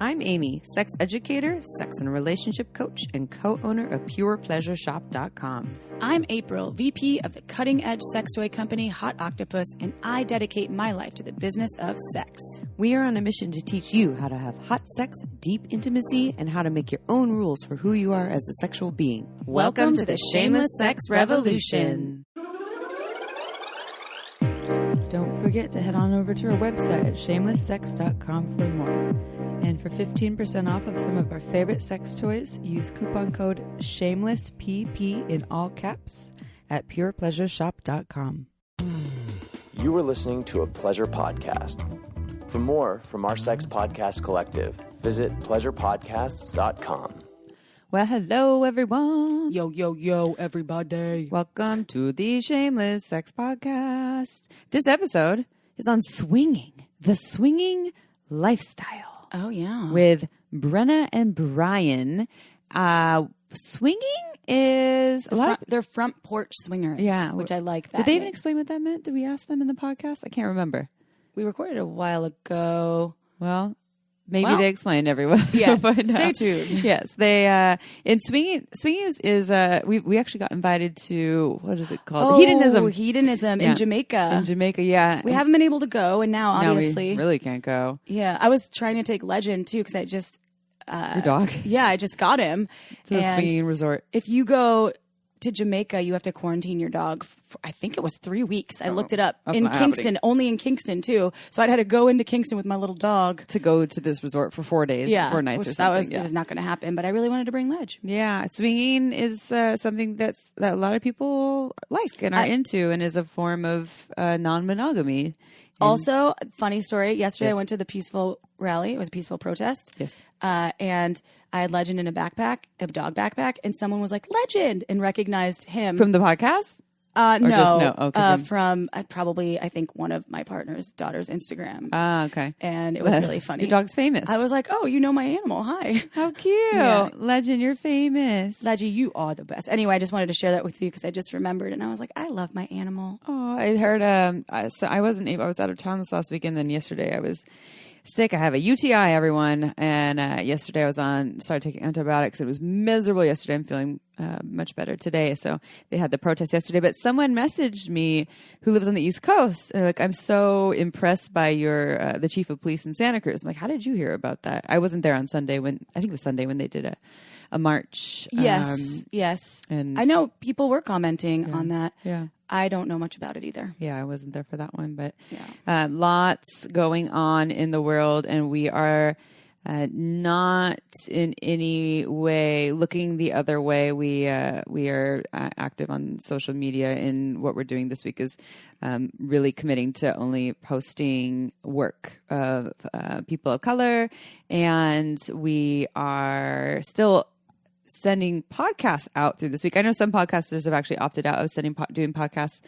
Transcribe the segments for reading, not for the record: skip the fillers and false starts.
I'm Amy, sex educator, sex and relationship coach, and co-owner of PurePleasureShop.com. I'm April, VP of the cutting-edge sex toy company Hot Octopus, and I dedicate my life to the business of sex. We are on a mission to teach you how to have hot sex, deep intimacy, and how to make your own rules for who you are as a sexual being. Welcome to the Shameless Sex Revolution. Don't forget to head on over to our website at shamelesssex.com for more. And for 15% off of some of our favorite sex toys, use coupon code SHAMELESSPP in all caps at purepleasureshop.com. You are listening to a pleasure podcast. For more from our sex podcast collective, visit pleasurepodcasts.com. Well, hello, everyone. Yo, yo, yo, everybody. Welcome to the Shameless Sex Podcast. This episode is on swinging, the swinging lifestyle. Oh, yeah. With Brenna and Brian. Swinging is they're Front Porch Swingers. Yeah. Which I like that. Did they even explain what that meant? Did we ask them in the podcast? I can't remember. We recorded a while ago. Well, maybe they explained everyone. Yeah. Stay tuned. Yes. They, in swinging is we actually got invited to, what is it called? Hedonism in Jamaica. In Jamaica, yeah. We haven't been able to go, and now obviously. We really can't go. Yeah. I was trying to take Legend too, because I just. Your dog? Yeah, I just got him. To the swinging resort. If you go to Jamaica, you have to quarantine your dog for, I think it was 3 weeks. I looked it up. In Kingston, only in Kingston too. So I'd had to go into Kingston with my little dog. To go to this resort for 4 days, 4 nights or something. It was not going to happen, but I really wanted to bring Ledge. Yeah, swinging is something that a lot of people like and are into, and is a form of non-monogamy. Also, funny story, yesterday I went to the peaceful rally. It was a peaceful protest. Yes. And I had Legend in a backpack, a dog backpack, and someone was like, Legend, and recognized him. From the podcast? No. Okay. From probably, I think, one of my partner's daughter's Instagram. Okay. And it was really funny. Your dog's famous. I was like, oh, you know my animal. Hi. How cute. Yeah. Legend, you're famous. Legend, you are the best. Anyway, I just wanted to share that with you because I just remembered, and I was like, I love my animal. Oh, I heard, so I wasn't able, I was out of town this last weekend, then yesterday I was sick. I have a UTI, everyone. And yesterday I started taking antibiotics. It was miserable yesterday. I'm feeling much better today. So they had the protest yesterday. But someone messaged me who lives on the East Coast. And I'm so impressed by the chief of police in Santa Cruz. I'm like, how did you hear about that? I wasn't there on Sunday I think it was Sunday when they did a march. Yes. And I know people were commenting on that. Yeah. I don't know much about it either. Yeah, I wasn't there for that one, but lots going on in the world, and we are not in any way looking the other way. We are active on social media, and what we're doing this week is really committing to only posting work of people of color, and we are still sending podcasts out through this week. I know some podcasters have actually opted out of doing podcasts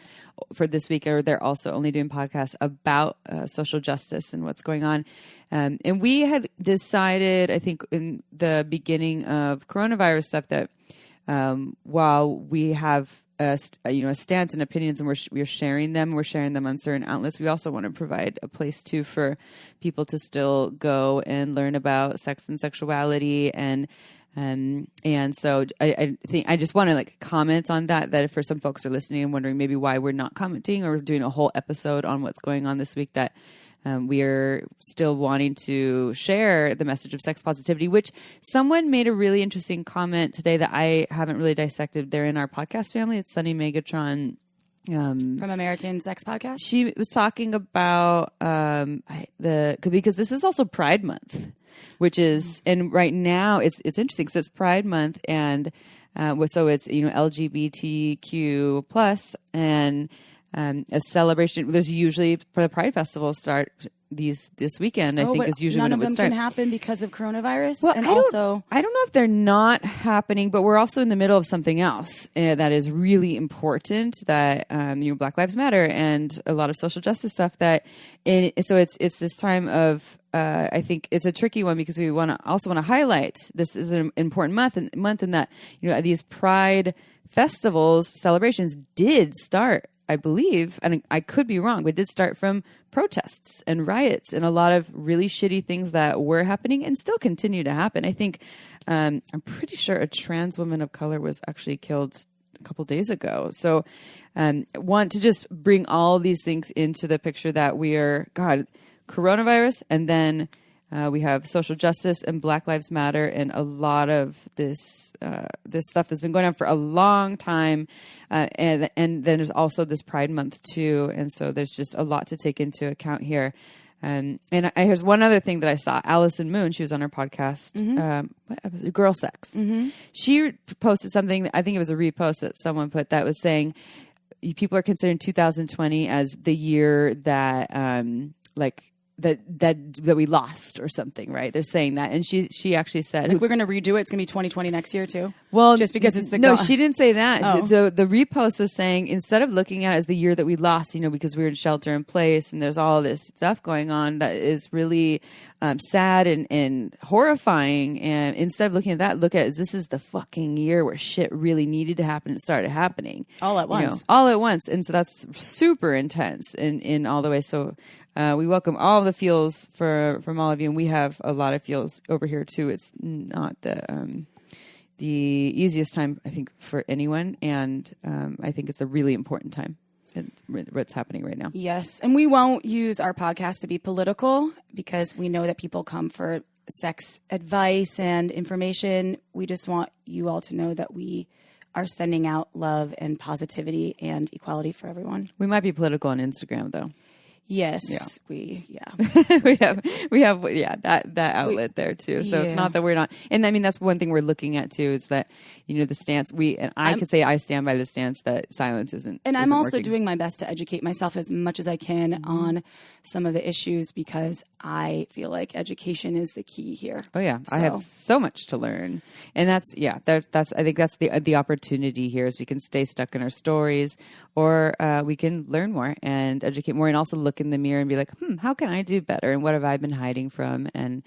for this week, or they're also only doing podcasts about social justice and what's going on. And we had decided, I think, in the beginning of coronavirus stuff, that while we have a stance and opinions, and we're sharing them on certain outlets, we also want to provide a place too for people to still go and learn about sex and sexuality. And so I think I just want to comment on that if for some folks are listening and wondering maybe why we're not commenting or doing a whole episode on what's going on this week, that we are still wanting to share the message of sex positivity, which someone made a really interesting comment today that I haven't really dissected. They're in our podcast family. It's Sunny Megatron. From American Sex Podcast. She was talking about because this is also Pride Month, which is, and right now it's interesting because it's Pride Month, and so it's LGBTQ plus, and a celebration. There's usually, for the Pride Festival start this weekend, I think is usually when it would start. None of them can happen because of coronavirus. Well, and I don't know if they're not happening, but we're also in the middle of something else that is really important. That Black Lives Matter and a lot of social justice stuff. So it's this time of. I think it's a tricky one because we also want to highlight this is an important month in that these Pride festivals celebrations did start. I believe, and I could be wrong, but it did start from protests and riots and a lot of really shitty things that were happening and still continue to happen. I think, I'm pretty sure a trans woman of color was actually killed a couple days ago. So, want to just bring all these things into the picture that we are, God, coronavirus, and then we have social justice and Black Lives Matter and a lot of this stuff that's been going on for a long time. And then there's also this Pride Month too. And so there's just a lot to take into account here. Here's one other thing that I saw. Allison Moon, she was on her podcast, Girl Sex. Mm-hmm. She posted something, I think it was a repost that someone put that was saying people are considering 2020 as the year that that we lost or something, right? They're saying that. And she actually said, we're going to redo it. It's going to be 2020 next year too. Well, just because it's she didn't say that. Oh. So the repost was saying, instead of looking at it as the year that we lost, because we were in shelter in place and there's all this stuff going on that is really sad and horrifying. And instead of looking at that, look at this is the fucking year where shit really needed to happen and started happening. All at once. All at once. And so that's super intense in all the ways. So we welcome all the feels from all of you, and we have a lot of feels over here too. It's not the easiest time, I think, for anyone, and I think it's a really important time. What's happening right now? Yes, and we won't use our podcast to be political because we know that people come for sex advice and information. We just want you all to know that we are sending out love and positivity and equality for everyone. We might be political on Instagram, though. Yes, we have that outlet there too. So it's not that we're not, and I mean that's one thing we're looking at too is that the stance I could say I stand by the stance that silence isn't. And I'm also working. doing my best to educate myself as much as I can on some of the issues because I feel like education is the key here. Oh yeah, so. I have so much to learn, and that's I think that's the opportunity here is we can stay stuck in our stories, or we can learn more and educate more, and also look in the mirror and be like, how can I do better? And what have I been hiding from? And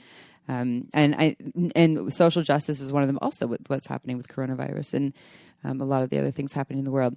social justice is one of them also with what's happening with coronavirus and a lot of the other things happening in the world.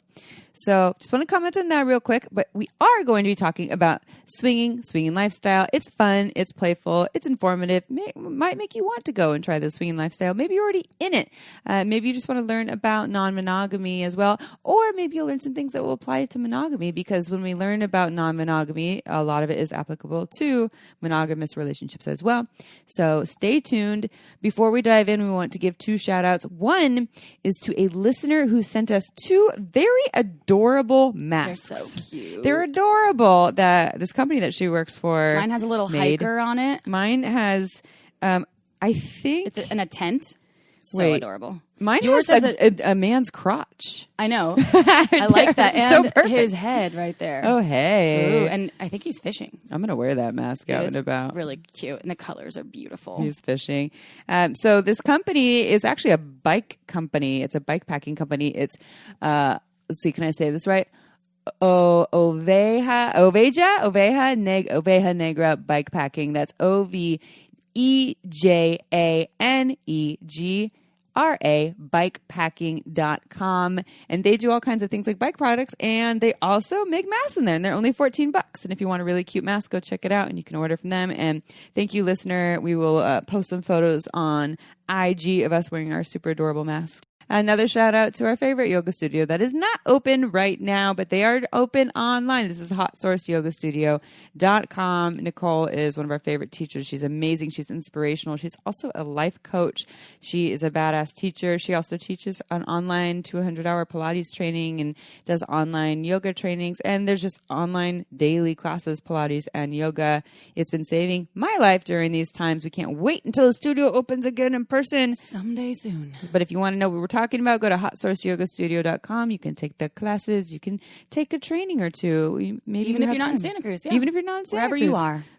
So just want to comment on that real quick, but we are going to be talking about swinging lifestyle. It's fun. It's playful. It's informative. Might make you want to go and try the swinging lifestyle. Maybe you're already in it. Maybe you just want to learn about non-monogamy as well, or maybe you'll learn some things that will apply to monogamy, because when we learn about non-monogamy, a lot of it is applicable to monogamous relationships as well. So stay tuned. Before we dive in, we want to give 2 shout outs. One is to a listener who sent us 2 very adorable masks. They're so cute. They're adorable. This company that she works for. Mine has a little hiker on it. Mine has, I think it's in a tent. So adorable. Mine yours has a man's crotch. I know. I like that. And so his head right there. Oh, hey. Ooh, and I think he's fishing. I'm going to wear that mask out and about. Really cute. And the colors are beautiful. He's fishing. So this company is actually a bike company. It's a bike packing company. It's, let's see, can I say this right? Oveja Negra Bike Packing. That's OVEJANEGRA, bikepacking.com. And they do all kinds of things like bike products, and they also make masks in there, and they're only $14. And if you want a really cute mask, go check it out, and you can order from them. And thank you, listener. We will post some photos on IG of us wearing our super adorable masks. Another shout out to our favorite yoga studio that is not open right now, but they are open online. This is hotsourceyogastudio.com. Nicole is one of our favorite teachers. She's amazing. She's inspirational. She's also a life coach. She is a badass teacher. She also teaches an online 200-hour Pilates training and does online yoga trainings. And there's just online daily classes, Pilates and yoga. It's been saving my life during these times. We can't wait until the studio opens again in person. Someday soon. But if you want to know what we're talking about, go to hotsourceyogastudio.com. You can take the classes. You can take a training or two. Maybe even if you're not in Santa Cruz. Yeah. Even if you're not in Santa Cruz.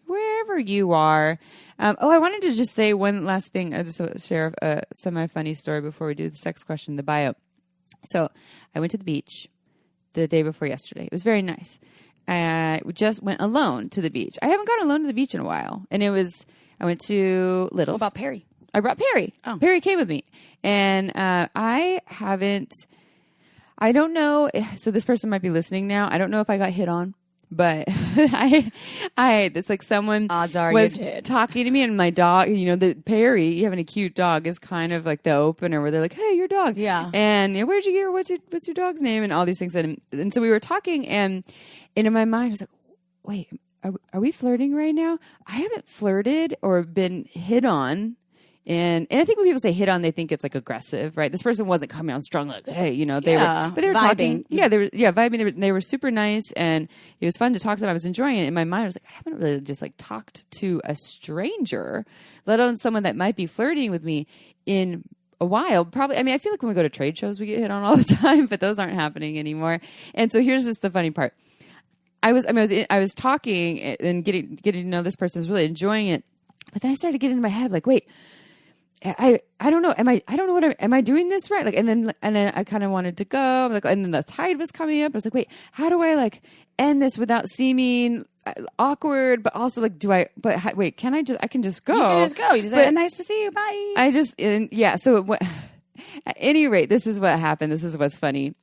Wherever you are. I wanted to just say one last thing. I just share a semi-funny story before we do the sex question, the bio. So I went to the beach the day before yesterday. It was very nice. We just went alone to the beach. I haven't gone alone to the beach in a while. And I went to Little's. What about Perry? I brought Perry. Oh. Perry came with me. And I I don't know. So this person might be listening now. I don't know if I got hit on, but it's like someone odds are was you did. talking to me, and my dog, the Perry, having a cute dog is kind of like the opener where they're like, hey, your dog. Yeah. And where'd you get, what's your dog's name? And all these things. And so we were talking, and in my mind, I was like, wait, are we flirting right now? I haven't flirted or been hit on. And I think when people say hit on, they think it's like aggressive, right? This person wasn't coming on strong, like, hey, they were vibing. talking. Yeah, they were vibing. They were super nice, and it was fun to talk to them. I was enjoying it. In my mind, I was like, I haven't really just like talked to a stranger, let alone someone that might be flirting with me in a while. Probably, I feel like when we go to trade shows, we get hit on all the time, but those aren't happening anymore. And so here's just the funny part. I was talking and getting to know this person, was really enjoying it, but then I started getting in my head like, wait. I don't know. Am I doing this right? Like, and then I kind of wanted to go. I'm like, and then the tide was coming up. I was like, wait, how do I like end this without seeming awkward? But also like, can I can just go. You can just go. You just say, nice to see you. Bye. So at any rate, this is what happened. This is what's funny.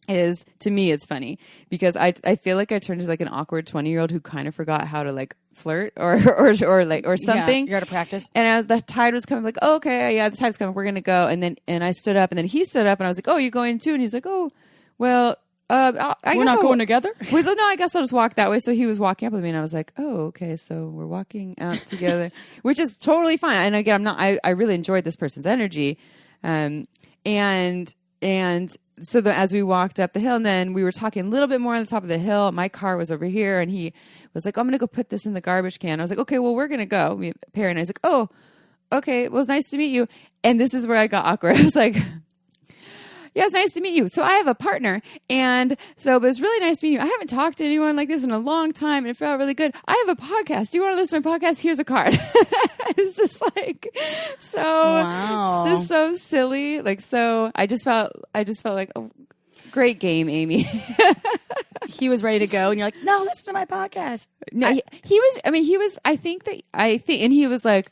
Is to me it's funny because I feel like I turned into like an awkward 20-year-old who kind of forgot how to like flirt or something. Yeah, you're out of practice. And the tide was coming, like, oh, okay, yeah, the tide's coming, we're gonna go. And I stood up, and then he stood up, and I was like, oh, you're going too? And he's like, oh, well, we're not going together. No, I guess I'll just walk that way. So he was walking up with me, and I was like, oh, okay, so we're walking out together, which is totally fine. And again, I really enjoyed this person's energy, and so as we walked up the hill, and then we were talking a little bit more on the top of the hill, my car was over here, and he was like, I'm going to go put this in the garbage can. I was like, okay, well, we're going to go. Perry and I was like, oh, okay, well, it's nice to meet you. And this is where I got awkward. I was like, yeah, it's nice to meet you. So I have a partner. And so it was really nice to meet you. I haven't talked to anyone like this in a long time, and it felt really good. I have a podcast. Do you want to listen to my podcast? Here's a card. It's just like, so, wow. It's just so silly. Like, so I just felt like, oh, great game, Amy. He was ready to go, and you're like, no, listen to my podcast. No, he was, I think, and he was like,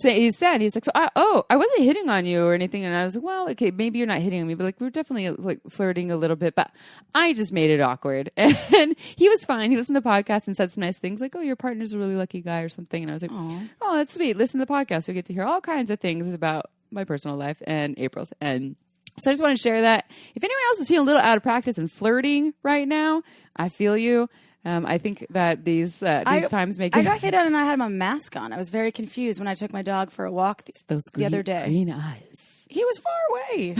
he's like, so I wasn't hitting on you or anything. And I was like, well, okay, maybe you're not hitting on me, but like, we're definitely like flirting a little bit, but I just made it awkward. And he was fine. He listened to the podcast and said some nice things like, oh, your partner's a really lucky guy or something. And I was like, oh, that's sweet. Listen to the podcast. You'll get to hear all kinds of things about my personal life and April's. And so I just want to share that. If anyone else is feeling a little out of practice and flirting right now, I feel you. I think that these times make I got hit on, and I had my mask on. I was very confused when I took my dog for a walk the other day. Green eyes. He was far away.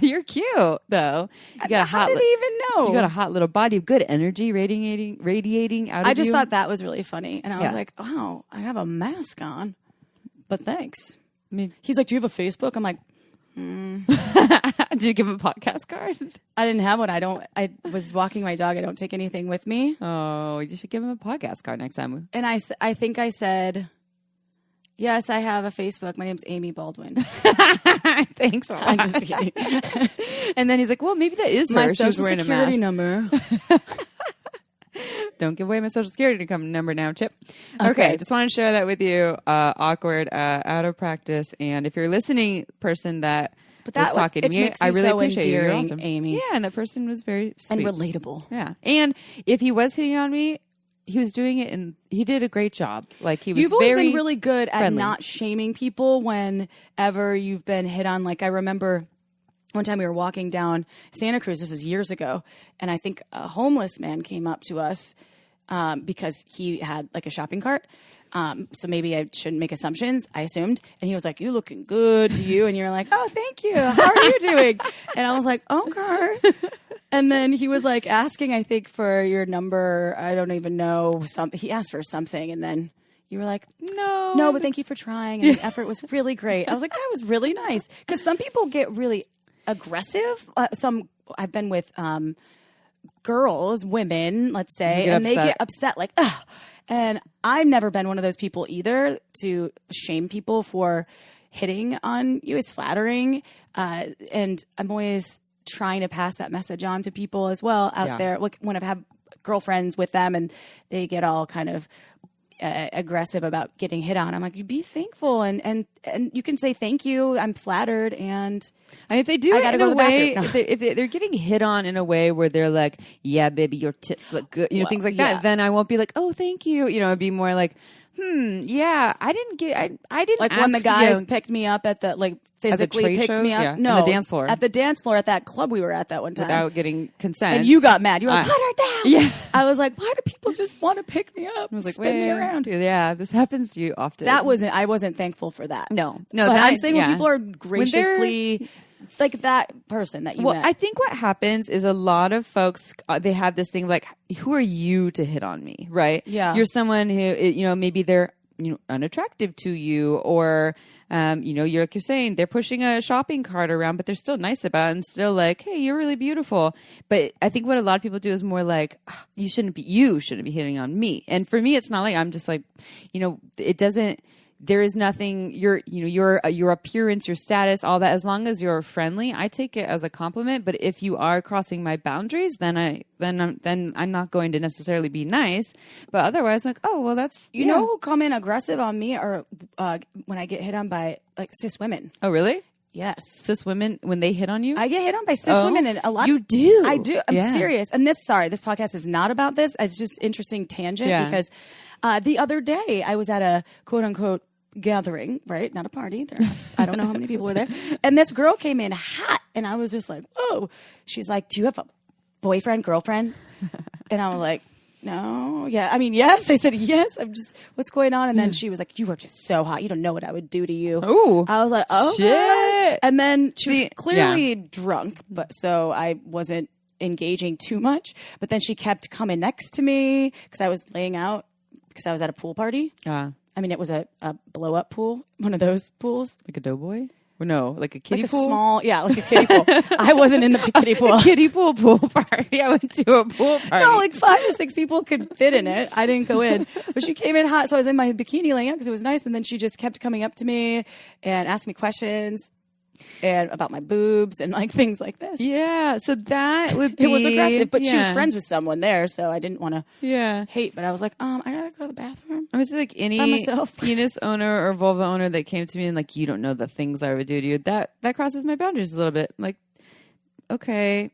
You're cute, though. How did he even know? You got a hot little body, good energy radiating out of you. I just thought that was really funny, and I was like, "Oh, I have a mask on, but thanks." He's like, "Do you have a Facebook?" I'm like, Did you give him a podcast card? I didn't have one. I was walking my dog. I don't take anything with me. Oh, you should give him a podcast card next time. And I think I said, yes, I have a Facebook. My name's Amy Baldwin. Thanks a lot. I'm just kidding. And then he's like, well, maybe that is her. My She was social wearing security a mask. number. Don't give away my social security number now, Chip. Okay. Just want to share that with you. Awkward, out of practice. And if you're listening, person that was talking to me, I really appreciate you. You're awesome. Amy. Yeah, and that person was very sweet. And relatable. Yeah. And if he was hitting on me, he was doing it, and he did a great job. Like, he was You've always been really good at friendly. not shaming people whenever you've been hit on. Like, I remember one time we were walking down Santa Cruz, this is years ago, and I think a homeless man came up to us because he had like a shopping cart. So maybe I shouldn't make assumptions, I assumed. And he was like, "You looking good to you." And you're like, "Oh, thank you. How are you doing?" And I was like, "Okay." And then he was like asking, I think, for your number. I don't even know. He asked for something. And then you were like, no, but thank you for trying. And the effort was really great. I was like, that was really nice. Because some people get really aggressive. I've been with girls, women, let's say, and they get upset like, ugh. And I've never been one of those people either to shame people for hitting on you. It's flattering. And I'm always trying to pass that message on to people as well out there. Like when I've had girlfriends with them and they get all kind of aggressive about getting hit on. I'm like, you be thankful and you can say thank you. I'm flattered. And if they do it in a way, if they're getting hit on in a way where they're like, yeah, baby, your tits look good, things like that, then I won't be like, oh, thank you. It'd be more like, yeah, I didn't like ask, when the guys picked me up at the, like, physically picked me up. Yeah. No, on the dance floor. At the dance floor at that club we were at that one time. Without getting consent. And you got mad. You were like, put her down. Yeah. I was like, why do people just want to pick me up? I was like, spin me around. Yeah, this happens to you often. I wasn't thankful for that. No. But I'm saying when people are graciously, like that person that you met. I think what happens is a lot of folks, they have this thing like, who are you to hit on me, right? Yeah. You're someone who, maybe they're, unattractive to you, or you're like you're saying, they're pushing a shopping cart around, but they're still nice about it and still like, hey, you're really beautiful. But I think what a lot of people do is more like, you shouldn't be hitting on me. And for me, it's not like, I'm just like, it doesn't. There is nothing. Your appearance, your status, all that. As long as you're friendly, I take it as a compliment. But if you are crossing my boundaries, then I'm not going to necessarily be nice. But otherwise, I'm like, oh well, that's you know who come in aggressive on me, or when I get hit on by like cis women. Oh really? Yes. Cis women, when they hit on you? I get hit on by cis women, and a lot. You do? I do. I'm serious. And this podcast is not about this. It's just interesting tangent because the other day I was at a quote unquote gathering, right? Not a party. I don't know how many people were there. And this girl came in hot, and I was just like, whoa. She's like, do you have a boyfriend, girlfriend? And I was like, no. Yeah. I mean, yes. I said, yes. I'm just, what's going on? And then she was like, you are just so hot. You don't know what I would do to you. Ooh. I was like, oh, shit. And then she was clearly drunk, but so I wasn't engaging too much. But then she kept coming next to me because I was laying out because I was at a pool party. I mean, it was a blow up pool, one of those pools. Like a doughboy? Or no, like a kiddie like pool? Like a kiddie pool. I wasn't in the kiddie pool. A kiddie pool party. I went to a pool party. No, like 5 or 6 people could fit in it. I didn't go in. But she came in hot, so I was in my bikini laying out because it was nice. And then she just kept coming up to me and asked me questions. And about my boobs and like things like this. Yeah, so that would be... It was aggressive, but she was friends with someone there, so I didn't want to hate. But I was like, I gotta go to the bathroom. I was like, any penis owner or vulva owner that came to me and like, you don't know the things I would do to you. That crosses my boundaries a little bit. Like, okay,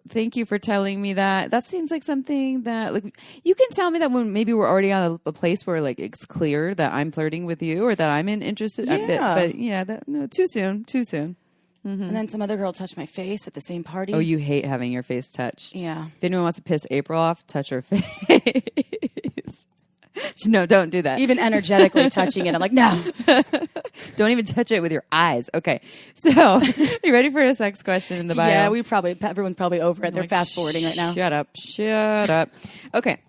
thank you for telling me that. That seems like something that like you can tell me that when maybe we're already on a place where like it's clear that I'm flirting with you or that I'm interested. But too soon. Mm-hmm. And then some other girl touched my face at the same party. Oh, you hate having your face touched. Yeah. If anyone wants to piss April off, touch her face. No, don't do that. Even energetically touching it, I'm like, no. Don't even touch it with your eyes. Okay. So, you ready for a sex question in the bio? Yeah, everyone's probably over it. They're fast forwarding right now. Shut up. Okay.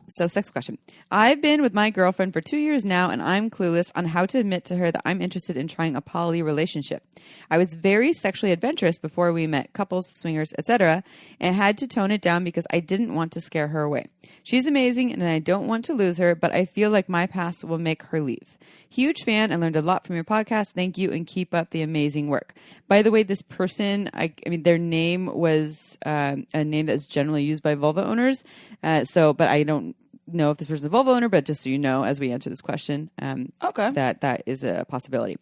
So, sex question. I've been with my girlfriend for 2 years now, and I'm clueless on how to admit to her that I'm interested in trying a poly relationship. I was very sexually adventurous before we met couples, swingers, etc., and had to tone it down because I didn't want to scare her away. She's amazing, and I don't want to lose her, but I feel like my past will make her leave. Huge fan. I learned a lot from your podcast. Thank you, and keep up the amazing work. By the way, this person, I mean, their name was a name that's generally used by vulva owners. But I don't know if this person's a vulva owner, but just so you know, as we answer this question, that is a possibility.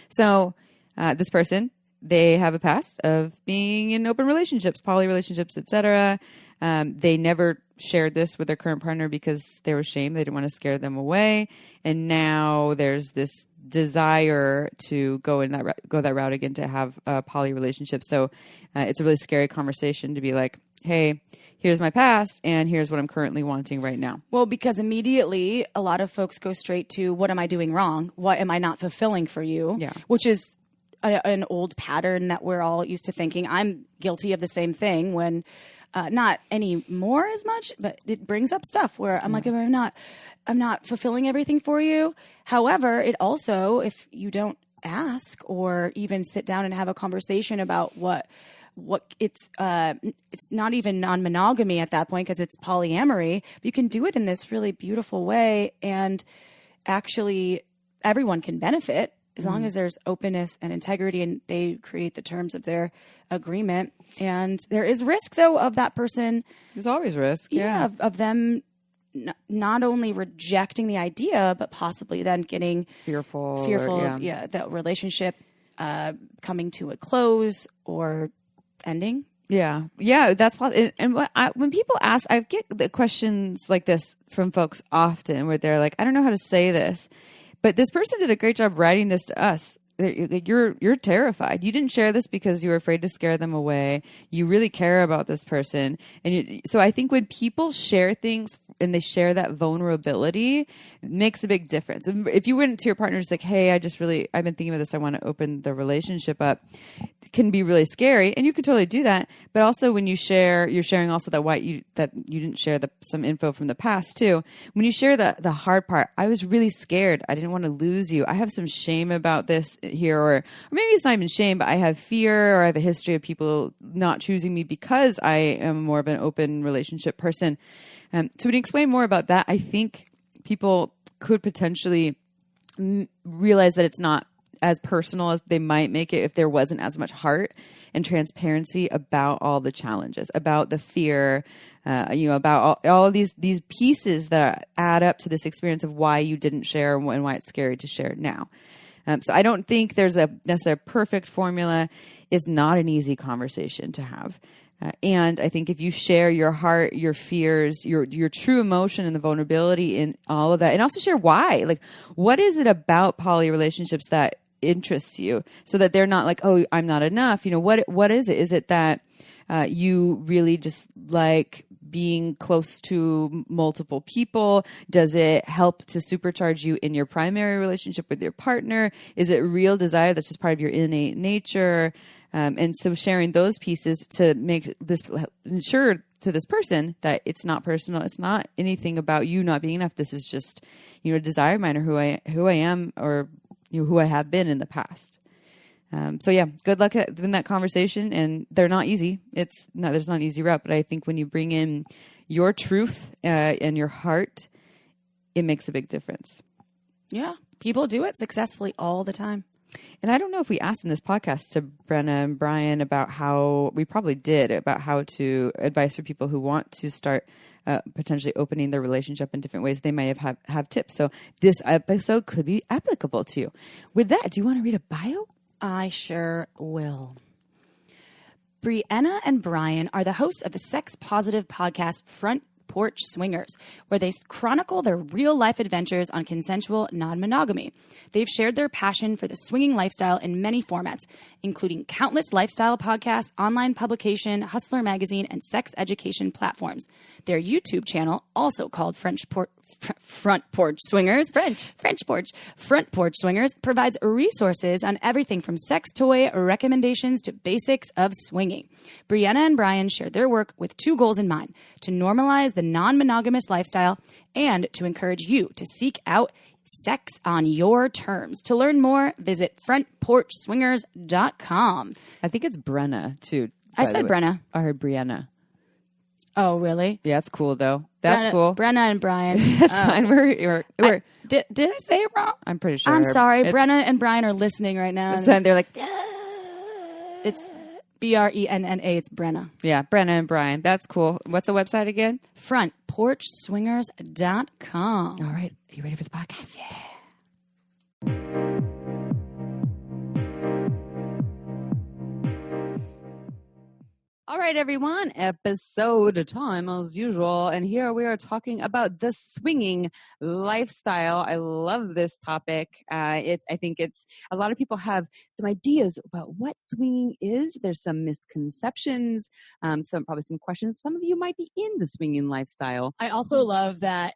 So this person, they have a past of being in open relationships, poly relationships, etc. They never shared this with their current partner because they were ashamed. They didn't want to scare them away. And now there's this desire to go that route again, to have a poly relationship. So it's a really scary conversation to be like, hey, here's my past and here's what I'm currently wanting right now. Well, because immediately a lot of folks go straight to, what am I doing wrong? What am I not fulfilling for you? Yeah. Which is an old pattern that we're all used to thinking. I'm guilty of the same thing when not anymore as much, but it brings up stuff where I'm like, I'm not fulfilling everything for you. However, it also, if you don't ask or even sit down and have a conversation about what it's not even non-monogamy at that point because it's polyamory. But you can do it in this really beautiful way, and actually everyone can benefit as long as there's openness and integrity, and they create the terms of their agreement. And there is risk, though, of that person. There's always risk. Yeah, of them not only rejecting the idea, but possibly then getting fearful of the relationship coming to a close or ending. Yeah, that's possible. And when people ask, I get the questions like this from folks often, where they're like, "I don't know how to say this," but this person did a great job writing this to us. You're terrified. You didn't share this because you were afraid to scare them away. You really care about this person, and so I think when people share things and they share that vulnerability, it makes a big difference. If you went to your partner and just like, "Hey, I've been thinking about this. I want to open the relationship up," it can be really scary, and you can totally do that. But also, when you share, you're sharing also that you didn't share some info from the past too. When you share the hard part, I was really scared. I didn't want to lose you. I have some shame about this here, or maybe it's not even shame, but I have fear, or I have a history of people not choosing me because I am more of an open relationship person. So when you explain more about that, I think people could potentially realize that it's not as personal as they might make it if there wasn't as much heart and transparency about all the challenges, about the fear, about all of these pieces that add up to this experience of why you didn't share and why it's scary to share it now. So I don't think there's a necessarily perfect formula. It's not an easy conversation to have. And I think if you share your heart, your fears, your true emotion and the vulnerability in all of that, and also share why, like, what is it about poly relationships that interests you, so that they're not like, "Oh, I'm not enough." What is it? Is it that you really just like being close to multiple people? Does it help to supercharge you in your primary relationship with your partner? Is it real desire that's just part of your innate nature? And so sharing those pieces to ensure to this person that it's not personal. It's not anything about you not being enough. This is just, a desire of mine, or who I am, or who I have been in the past. So yeah, good luck in that conversation. And they're not easy. There's not an easy route, but I think when you bring in your truth and your heart, it makes a big difference. Yeah. People do it successfully all the time. And I don't know if we asked in this podcast to Brenna and Brian about we probably did, about how to advice for people who want to start potentially opening their relationship in different ways. They may have tips. So this episode could be applicable to you. With that, do you want to read a bio? I sure will. Brenna and Brian are the hosts of the sex-positive podcast Front Porch Swingers, where they chronicle their real-life adventures on consensual non-monogamy. They've shared their passion for the swinging lifestyle in many formats, including countless lifestyle podcasts, online publication, Hustler magazine, and sex education platforms. Their YouTube channel, also called Front Porch Swingers, Front Porch Swingers, provides resources on everything from sex toy recommendations to basics of swinging. Brenna and Brian share their work with two goals in mind: to normalize the non-monogamous lifestyle and to encourage you to seek out sex on your terms. To learn more, visit frontporchswingers.com. I think it's Brenna too. I said Brenna. I heard Brianna. Oh, really? Yeah, it's cool though. That's cool. Brenna and Brian. That's fine. Did I say it wrong? I'm pretty sure. I'm sorry. Brenna and Brian are listening right now. And they're like, it's Brenna. It's Brenna. Yeah, Brenna and Brian. That's cool. What's the website again? Frontporchswingers.com. All right. Are you ready for the podcast? Yeah. All right, everyone. Episode time as usual. And here we are talking about the swinging lifestyle. I love this topic. I think it's a lot of people have some ideas about what swinging is. There's some misconceptions, probably some questions. Some of you might be in the swinging lifestyle. I also love that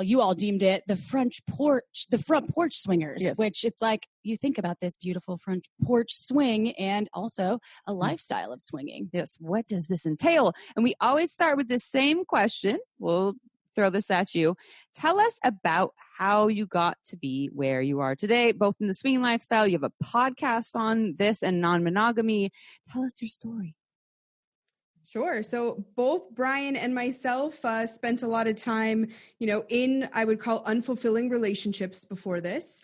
you all deemed it the front porch swingers, yes. Which it's like, you think about this beautiful front porch swing and also a lifestyle of swinging. Yes. What does this entail? And we always start with the same question. We'll throw this at you. Tell us about how you got to be where you are today, both in the swinging lifestyle. You have a podcast on this and non-monogamy. Tell us your story. Sure. So both Brian and myself spent a lot of time, in, I would call, unfulfilling relationships before this.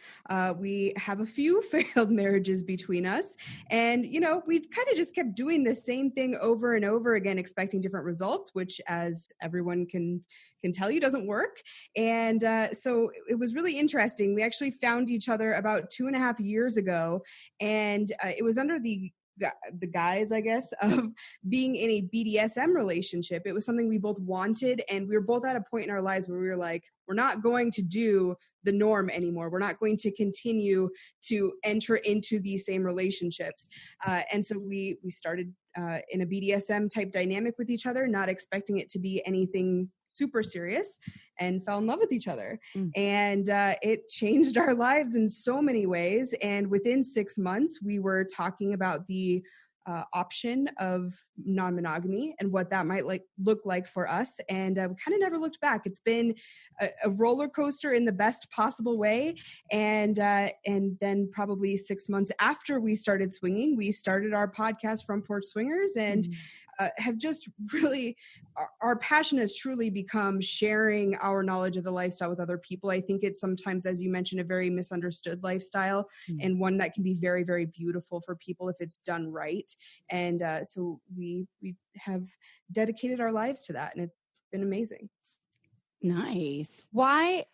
We have a few failed marriages between us. And, we kind of just kept doing the same thing over and over again, expecting different results, which, as everyone can tell you, doesn't work. And so it was really interesting. We actually found each other about 2.5 years ago. And it was under the guise, I guess, of being in a BDSM relationship. It was something we both wanted, and we were both at a point in our lives where we were like, we're not going to do the norm anymore. We're not going to continue to enter into these same relationships. And so we started in a BDSM type dynamic with each other, not expecting it to be anything super serious, and fell in love with each other. And it changed our lives in so many ways. And within 6 months, we were talking about the option of non-monogamy and what that might look like for us. And we kind of never looked back. It's been a roller coaster in the best possible way. And then probably 6 months after we started swinging, we started our podcast, Front Porch Swingers, and have just really, our passion has truly become sharing our knowledge of the lifestyle with other people. I think it's sometimes, as you mentioned, a very misunderstood lifestyle, and one that can be very, very beautiful for people if it's done right. And so we have dedicated our lives to that, and it's been amazing. Nice. Why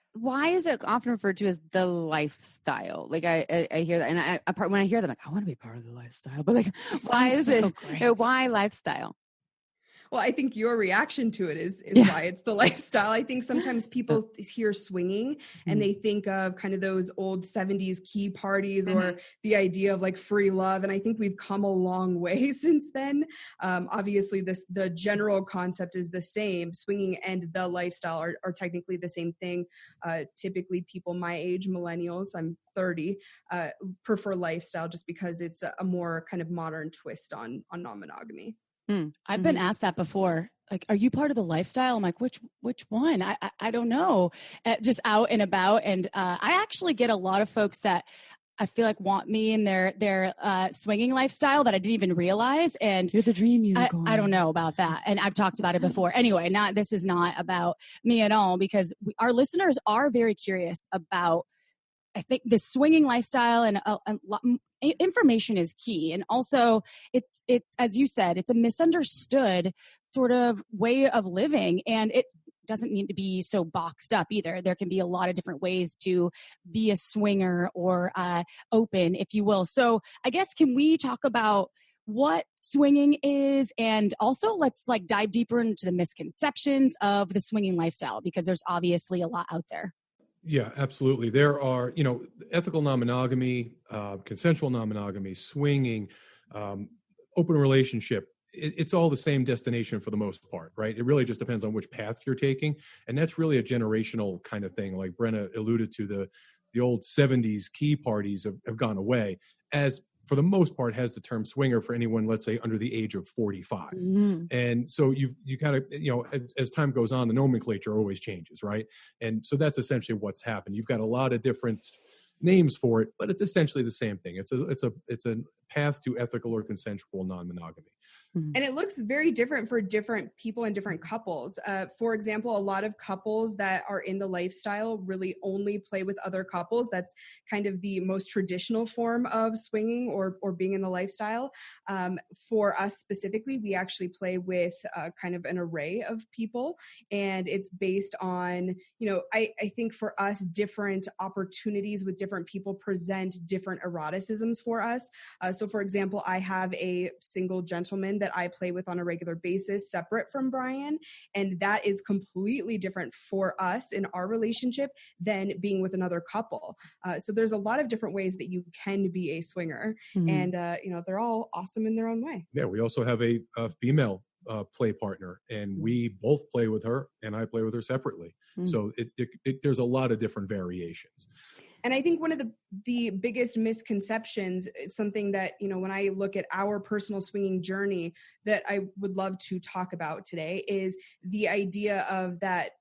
is it often referred to as the lifestyle? Like I hear that, and when I hear that, I'm like, I want to be part of the lifestyle. But like, why is it? Why lifestyle? Well, I think your reaction to it is why it's the lifestyle. I think sometimes people hear swinging and they think of kind of those old 70s key parties or the idea of like free love. And I think we've come a long way since then. Obviously, the general concept is the same. Swinging and the lifestyle are technically the same thing. Typically, people my age, millennials, I'm 30, prefer lifestyle just because it's a more kind of modern twist on non-monogamy. I've been asked that before. Like, are you part of the lifestyle? I'm like, which one? I don't know. Just out and about. And I actually get a lot of folks that I feel like want me in their swinging lifestyle that I didn't even realize. And you're the dream unicorn. I don't know about that. And I've talked about it before. Anyway, this is not about me at all, because our listeners are very curious about, I think, the swinging lifestyle, and information is key. And also it's, as you said, it's a misunderstood sort of way of living, and it doesn't need to be so boxed up either. There can be a lot of different ways to be a swinger or open, if you will. So I guess, can we talk about what swinging is, and also let's dive deeper into the misconceptions of the swinging lifestyle, because there's obviously a lot out there. Yeah, absolutely. There are, ethical non-monogamy, consensual non-monogamy, swinging, open relationship. It's all the same destination for the most part, right? It really just depends on which path you're taking. And that's really a generational kind of thing. Like Brenna alluded to, the old 70s key parties have gone away, as for the most part has the term swinger for anyone, let's say, under the age of 45. And so you kind of, as time goes on, the nomenclature always changes, right? And so that's essentially what's happened. You've got a lot of different names for it, but it's essentially the same thing. It's a path to ethical or consensual non-monogamy. And it looks very different for different people and different couples. For example, a lot of couples that are in the lifestyle really only play with other couples. That's kind of the most traditional form of swinging or being in the lifestyle. For us specifically, we actually play with kind of an array of people. And it's based on, I think for us, different opportunities with different people present different eroticisms for us. So for example, I have a single gentleman that I play with on a regular basis, separate from Brian. And that is completely different for us in our relationship than being with another couple. So there's a lot of different ways that you can be a swinger. And, they're all awesome in their own way. Yeah, we also have a female play partner, and we both play with her, and I play with her separately. So there's a lot of different variations. And I think one of the biggest misconceptions, it's something that, when I look at our personal swinging journey that I would love to talk about today, is the idea of that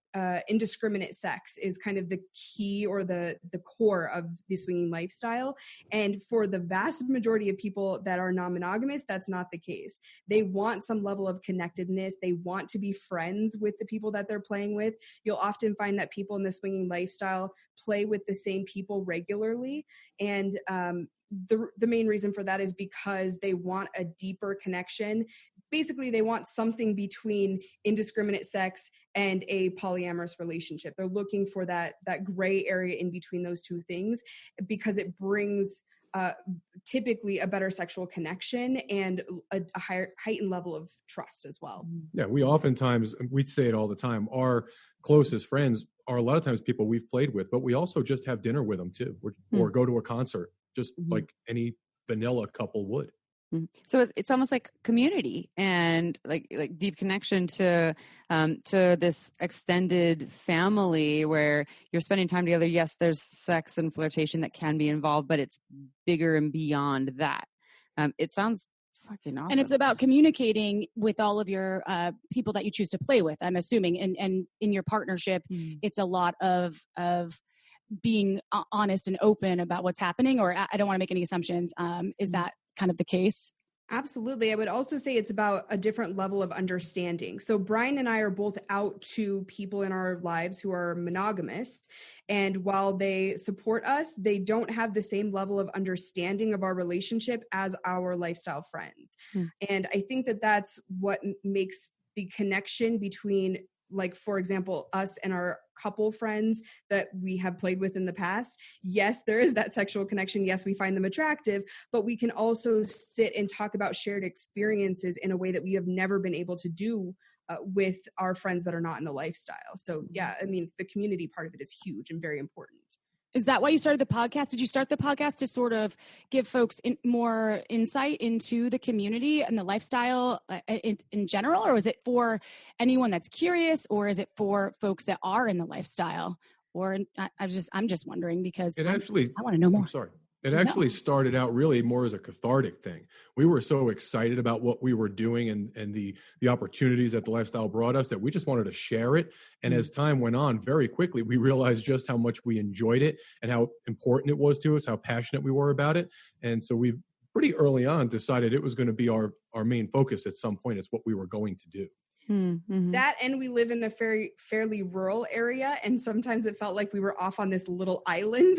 indiscriminate sex is kind of the key or the core of the swinging lifestyle. And for the vast majority of people that are non-monogamous, that's not the case. They want some level of connectedness. They want to be friends with the people that they're playing with. You'll often find that people in the swinging lifestyle play with the same people regularly. And the main reason for that is because they want a deeper connection. Basically, they want something between indiscriminate sex and a polyamorous relationship. They're looking for that gray area in between those two things, because it brings typically a better sexual connection and a higher heightened level of trust as well. Yeah, we say it all the time. Our closest friends are a lot of times people we've played with, but we also just have dinner with them too, or go to a concert, just like any vanilla couple would. So it's almost like community and like deep connection to this extended family where you're spending time together. Yes, there's sex and flirtation that can be involved, but it's bigger and beyond that. It sounds fucking awesome. And it's about communicating with all of your people that you choose to play with, I'm assuming. And in your partnership, it's a lot of being honest and open about what's happening, or I don't want to make any assumptions. Is that kind of the case? Absolutely. I would also say it's about a different level of understanding. So Brian and I are both out to people in our lives who are monogamous. And while they support us, they don't have the same level of understanding of our relationship as our lifestyle friends. And I think that that's what makes the connection between, like, for example, us and our couple friends that we have played with in the past. Yes, there is that sexual connection. Yes, we find them attractive, but we can also sit and talk about shared experiences in a way that we have never been able to do with our friends that are not in the lifestyle. So yeah, I mean, the community part of it is huge and very important. Is that why you started the podcast? Did you start the podcast to sort of give folks more insight into the community and the lifestyle in general? Or is it for anyone that's curious, or is it for folks that are in the lifestyle? Or I'm just wondering, because I want to know more. I'm sorry. It actually started out really more as a cathartic thing. We were so excited about what we were doing and the opportunities that the lifestyle brought us that we just wanted to share it. And as time went on, very quickly, we realized just how much we enjoyed it and how important it was to us, how passionate we were about it. And so we pretty early on decided it was going to be our main focus at some point. It's what we were going to do. That, and we live in a fairly rural area, and sometimes it felt like we were off on this little island.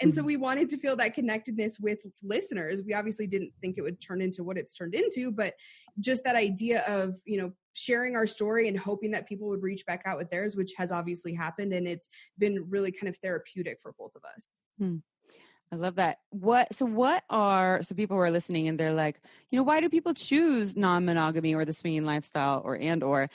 And so we wanted to feel that connectedness with listeners. We obviously didn't think it would turn into what it's turned into, but just that idea of, sharing our story and hoping that people would reach back out with theirs, which has obviously happened, and it's been really kind of therapeutic for both of us. I love that. So people who are listening and they're like, why do people choose non-monogamy or the swinging lifestyle or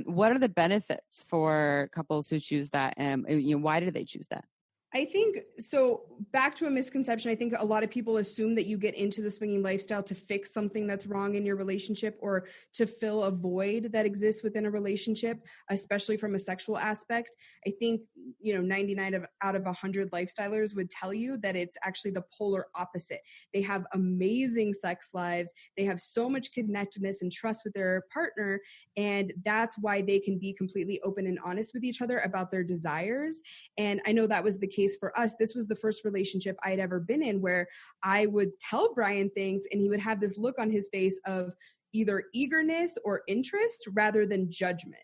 what are the benefits for couples who choose that? And why do they choose that? I think, so back to a misconception, I think a lot of people assume that you get into the swinging lifestyle to fix something that's wrong in your relationship or to fill a void that exists within a relationship, especially from a sexual aspect. I think, 99 out of 100 lifestylers would tell you that it's actually the polar opposite. They have amazing sex lives. They have so much connectedness and trust with their partner. And that's why they can be completely open and honest with each other about their desires. And I know that was the case for us. This was the first relationship I had ever been in where I would tell Brian things and he would have this look on his face of either eagerness or interest rather than judgment.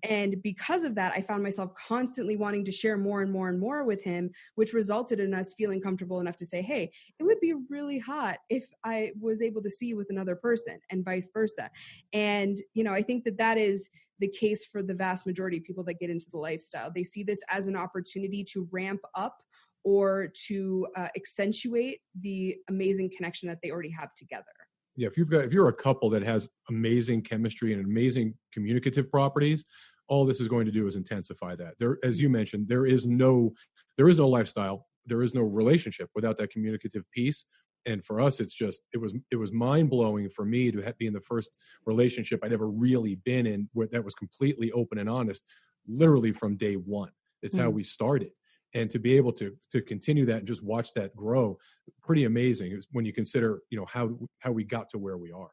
And because of that, I found myself constantly wanting to share more and more and more with him, which resulted in us feeling comfortable enough to say, hey, it would be really hot if I was able to see you with another person, and vice versa. And, I think that is the case for the vast majority of people that get into the lifestyle. They see this as an opportunity to ramp up or to accentuate the amazing connection that they already have together. Yeah, if you're a couple that has amazing chemistry and amazing communicative properties, all this is going to do is intensify that. There, as you mentioned, there is no lifestyle, there is no relationship without that communicative piece. And for us, it was mind blowing for me to be in the first relationship I'd ever really been in that was completely open and honest, literally from day one. It's how we started. And to be able to continue that and just watch that grow, pretty amazing when you consider, how we got to where we are.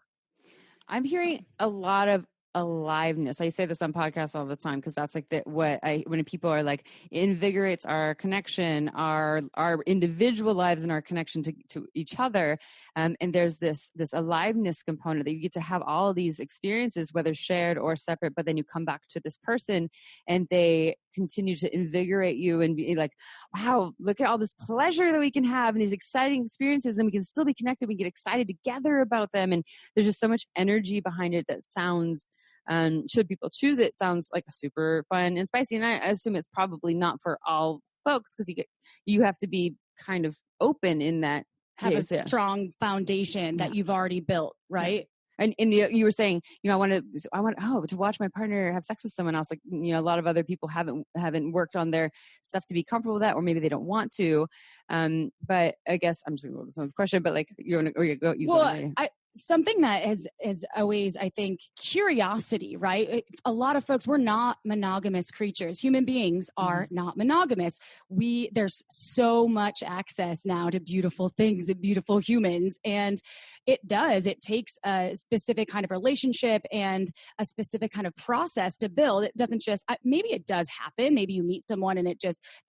I'm hearing a lot of aliveness. I say this on podcasts all the time because that's like when people are like, invigorates our connection, our individual lives and our connection to each other. And there's this aliveness component that you get to have all these experiences, whether shared or separate, but then you come back to this person and they continue to invigorate you and be like, wow, look at all this pleasure that we can have and these exciting experiences, and we can still be connected. We get excited together about them. And there's just so much energy behind it that sounds, should people choose it, sounds like super fun and spicy. And I assume it's probably not for all folks because you have to be kind of open in that have case. A strong foundation that you've already built, right? Yeah. And you were saying, I want to watch my partner have sex with someone else. Like, a lot of other people haven't worked on their stuff to be comfortable with that, or maybe they don't want to. But I guess I'm just going to go with this question, but like, something that is always, I think, curiosity, right? A lot of folks, we're not monogamous creatures. Human beings are not monogamous. There's so much access now to beautiful things and beautiful humans. And it takes a specific kind of relationship and a specific kind of process to build. It doesn't just, maybe it does happen. Maybe you meet someone and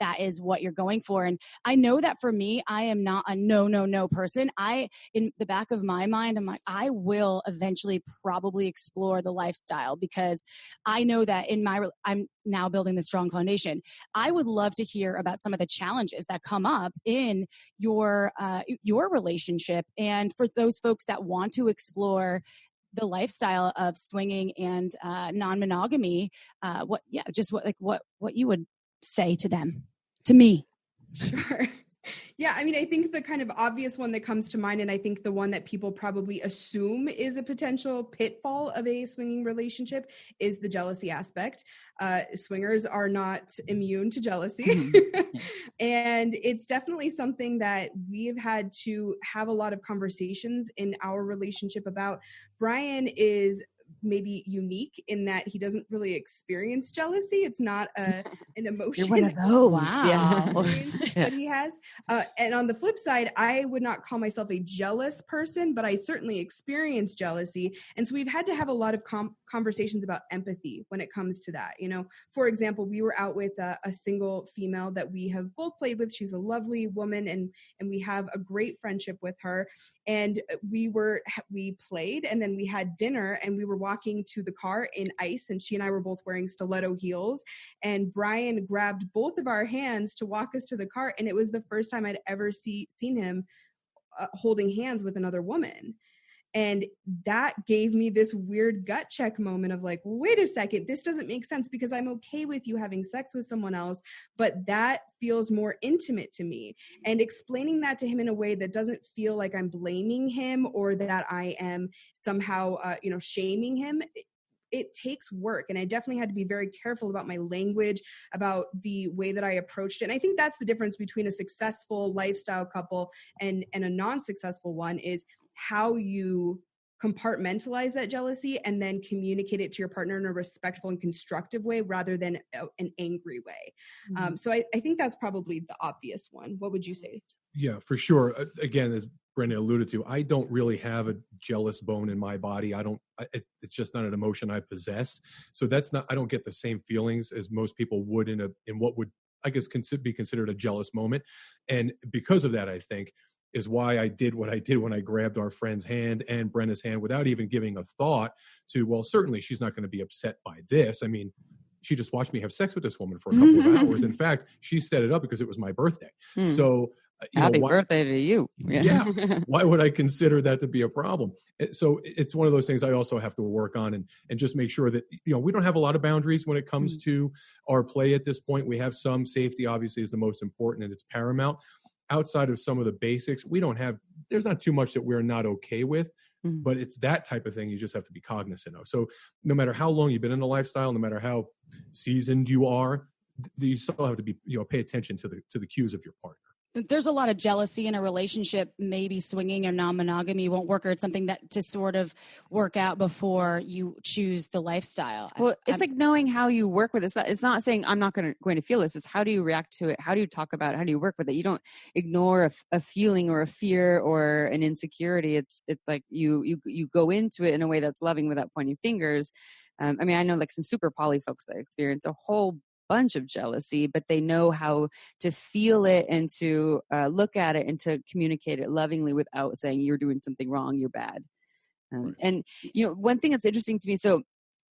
that is what you're going for. And I know that for me, I am not a no person. In the back of my mind, I'm like, I will eventually probably explore the lifestyle because I know that I'm now building this strong foundation. I would love to hear about some of the challenges that come up in your relationship. And for those folks that want to explore the lifestyle of swinging and non-monogamy, what you would say to them, to me. Sure. Yeah, I mean, I think the kind of obvious one that comes to mind, and I think the one that people probably assume is a potential pitfall of a swinging relationship, is the jealousy aspect. Swingers are not immune to jealousy. And it's definitely something that we've had to have a lot of conversations in our relationship about. Brian is maybe unique in that he doesn't really experience jealousy. It's not an emotion. You're one of those. Wow. That he has. And on the flip side, I would not call myself a jealous person, but I certainly experience jealousy. And so we've had to have a lot of conversations about empathy when it comes to that. For example, we were out with a single female that we have both played with. She's a lovely woman and we have a great friendship with her. And we played and then we had dinner and we were walking to the car in ice, and she and I were both wearing stiletto heels, and Brian grabbed both of our hands to walk us to the car. And it was the first time I'd ever seen him holding hands with another woman. And that gave me this weird gut check moment of like, wait a second, this doesn't make sense because I'm okay with you having sex with someone else, but that feels more intimate to me. And explaining that to him in a way that doesn't feel like I'm blaming him or that I am somehow, shaming him. It takes work. And I definitely had to be very careful about my language, about the way that I approached it. And I think that's the difference between a successful lifestyle couple and a non-successful one, is how you compartmentalize that jealousy and then communicate it to your partner in a respectful and constructive way rather than an angry way. So I think that's probably the obvious one. What would you say? Yeah, for sure. Again, as Brenna alluded to, I don't really have a jealous bone in my body. It's just not an emotion I possess. So I don't get the same feelings as most people would in what would, I guess, be considered a jealous moment. And because of that, I think, is why I did what I did when I grabbed our friend's hand and Brenna's hand without even giving a thought to, well, certainly she's not going to be upset by this. I mean, she just watched me have sex with this woman for a couple of hours. In fact, she set it up because it was my birthday. So happy birthday to you. Yeah. Why would I consider that to be a problem? So it's one of those things I also have to work on and just make sure that, we don't have a lot of boundaries when it comes to our play at this point. We have some. Safety obviously is the most important and it's paramount. Outside of some of the basics, there's not too much that we're not okay with, but it's that type of thing you just have to be cognizant of. So no matter how long you've been in the lifestyle, no matter how seasoned you are, you still have to be, pay attention to the cues of your partner. there's a lot of jealousy in a relationship. Maybe swinging or non-monogamy won't work, or it's something that to sort of work out before you choose the lifestyle. Well, it's like knowing how you work with it. It's not saying I'm not going to feel this. It's how do you react to it? How do you talk about it? How do you work with it? You don't ignore a feeling or a fear or an insecurity. It's like you go into it in a way that's loving without pointing fingers. I mean, I know like some super poly folks that experience a whole bunch of jealousy, but they know how to feel it and to look at it and to communicate it lovingly without saying you're doing something wrong, you're bad. And, one thing that's interesting to me, so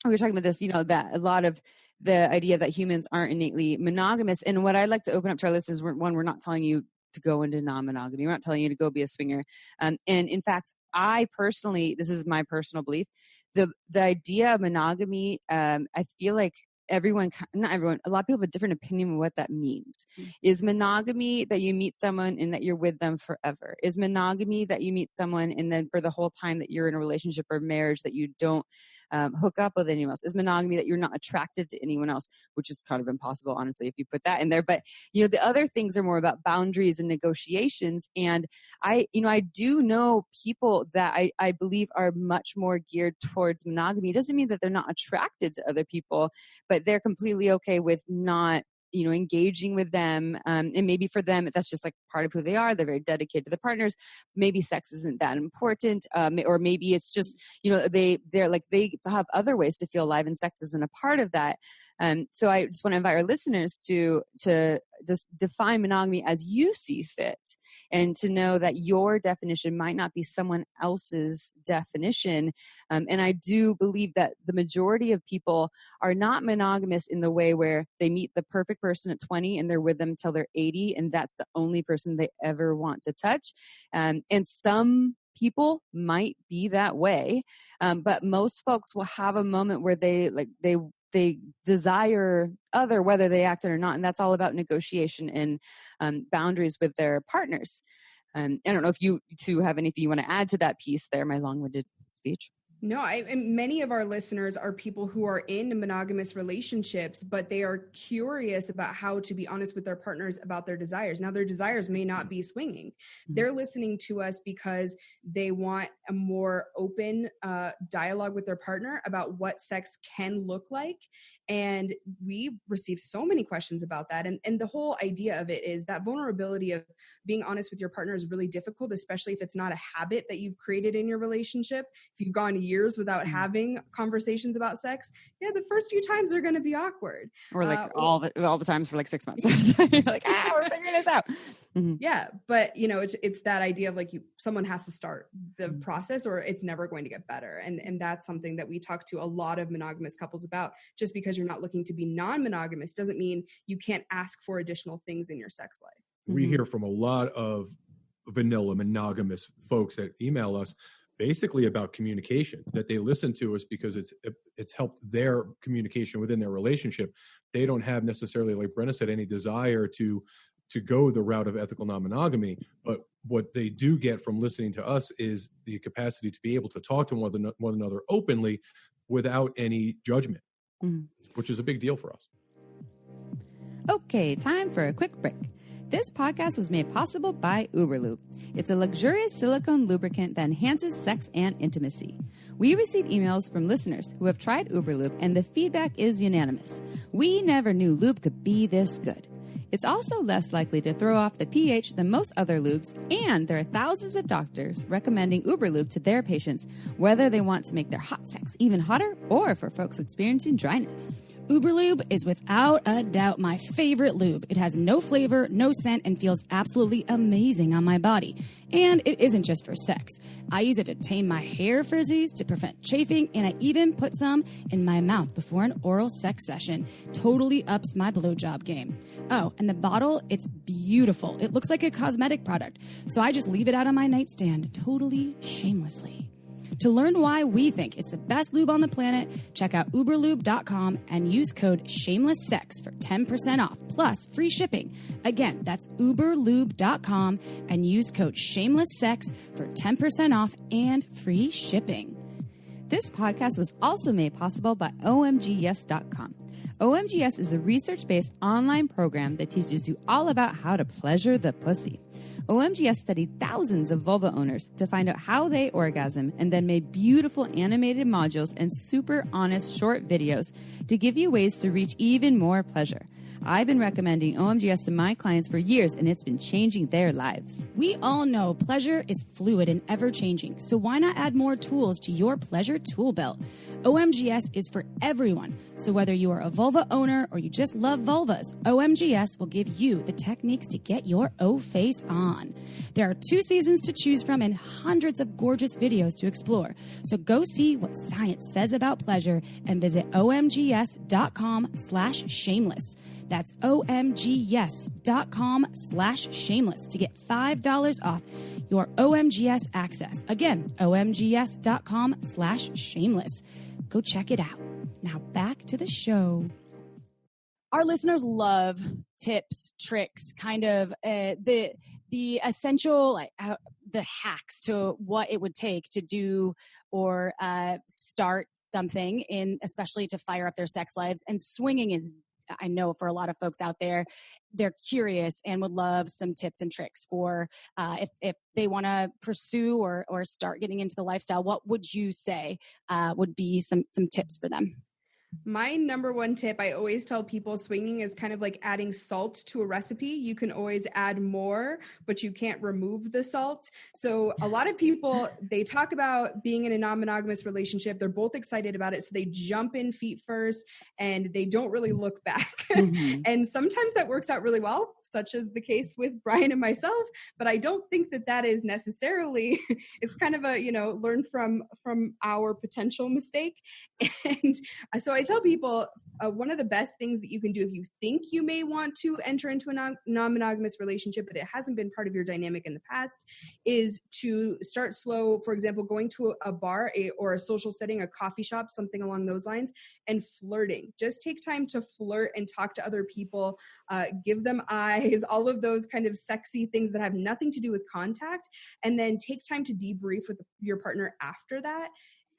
we were talking about this, that a lot of the idea that humans aren't innately monogamous. And what I'd like to open up to our listeners, we're not telling you to go into non-monogamy. We're not telling you to go be a swinger. And in fact, I personally, this is my personal belief, the idea of monogamy, I feel like not everyone, a lot of people have a different opinion of what that means. Is monogamy that you meet someone and that you're with them forever? Is monogamy that you meet someone and then for the whole time that you're in a relationship or marriage that you don't hook up with anyone else? Is monogamy that you're not attracted to anyone else, which is kind of impossible, honestly, if you put that in there. But, the other things are more about boundaries and negotiations. And I do know people that I believe are much more geared towards monogamy. It doesn't mean that they're not attracted to other people, but they're completely okay with not, engaging with them. And maybe for them, that's just like part of who they are. They're very dedicated to their partners. Maybe sex isn't that important. Or maybe it's just, they have other ways to feel alive and sex isn't a part of that. So I just want to invite our listeners to just define monogamy as you see fit, and to know that your definition might not be someone else's definition. And I do believe that the majority of people are not monogamous in the way where they meet the perfect person at 20 and they're with them till they're 80, and that's the only person they ever want to touch. And some people might be that way, but most folks will have a moment where they desire other, whether they act it or not. And that's all about negotiation and boundaries with their partners. I don't know if you two have anything you want to add to that piece there, my long-winded speech. No, many of our listeners are people who are in monogamous relationships, but they are curious about how to be honest with their partners about their desires. Now, their desires may not be swinging. They're listening to us because they want a more open dialogue with their partner about what sex can look like. And we receive so many questions about that. And the whole idea of it is that vulnerability of being honest with your partner is really difficult, especially if it's not a habit that you've created in your relationship. If you've gone years without having conversations about sex, the first few times are going to be awkward. Or like all the times for like 6 months. You're like, we're figuring this out. Mm-hmm. Yeah, but it's that idea of like someone has to start the process, or it's never going to get better. And that's something that we talk to a lot of monogamous couples about. Just because you're not looking to be non-monogamous doesn't mean you can't ask for additional things in your sex life. We hear from a lot of vanilla monogamous folks that email us basically about communication, that they listen to us because it's helped their communication within their relationship. They don't have necessarily, like Brenna said, any desire to go the route of ethical non-monogamy, but what they do get from listening to us is the capacity to be able to talk to one another openly without any judgment, which is a big deal for us. Okay, time for a quick break. This podcast was made possible by Uberlube. It's a luxurious silicone lubricant that enhances sex and intimacy. We receive emails from listeners who have tried Uberlube, and the feedback is unanimous. We never knew lube could be this good. It's also less likely to throw off the pH than most other lubes, and there are thousands of doctors recommending Uberlube to their patients, whether they want to make their hot sex even hotter or for folks experiencing dryness. Uberlube is without a doubt my favorite lube. It has no flavor, no scent, and feels absolutely amazing on my body. And it isn't just for sex. I use it to tame my hair frizzies, to prevent chafing, and I even put some in my mouth before an oral sex session. Totally ups my blowjob game. Oh, and the bottle, it's beautiful. It looks like a cosmetic product, so I just leave it out on my nightstand, totally shamelessly. To learn why we think it's the best lube on the planet, check out uberlube.com and use code SHAMELESSSEX for 10% off, plus free shipping. Again, that's uberlube.com and use code SHAMELESSSEX for 10% off and free shipping. This podcast was also made possible by omgyes.com. OMGS is a research-based online program that teaches you all about how to pleasure the pussy. OMGS studied thousands of vulva owners to find out how they orgasm and then made beautiful animated modules and super honest short videos to give you ways to reach even more pleasure. I've been recommending OMGS to my clients for years, and it's been changing their lives. We all know pleasure is fluid and ever-changing, so why not add more tools to your pleasure tool belt? OMGS is for everyone, so whether you are a vulva owner or you just love vulvas, OMGS will give you the techniques to get your O-face on. There are 2 seasons to choose from and hundreds of gorgeous videos to explore, so go see what science says about pleasure and visit omgs.com/shameless. That's omgs.com/shameless to get $5 off your OMGS access. Again, omgs.com/shameless. Go check it out. Now back to the show. Our listeners love tips, tricks, kind of the essential, the hacks to what it would take to do or start something in, especially to fire up their sex lives. And swinging is, I know for a lot of folks out there, they're curious and would love some tips and tricks for if they want to pursue or start getting into the lifestyle. What would you say would be some tips for them? My number one tip, I always tell people, swinging is kind of like adding salt to a recipe. You can always add more, but you can't remove the salt. So a lot of people, they talk about being in a non-monogamous relationship. They're both excited about it. So they jump in feet first and they don't really look back. Mm-hmm. And sometimes that works out really well, such as the case with Brian and myself. But I don't think that is necessarily, it's kind of a, learn from our potential mistake. And so I tell people one of the best things that you can do if you think you may want to enter into a non-monogamous relationship, but it hasn't been part of your dynamic in the past, is to start slow. For example, going to a bar or a social setting, a coffee shop, something along those lines, and flirting. Just take time to flirt and talk to other people, give them eyes, all of those kind of sexy things that have nothing to do with contact, and then take time to debrief with your partner after that.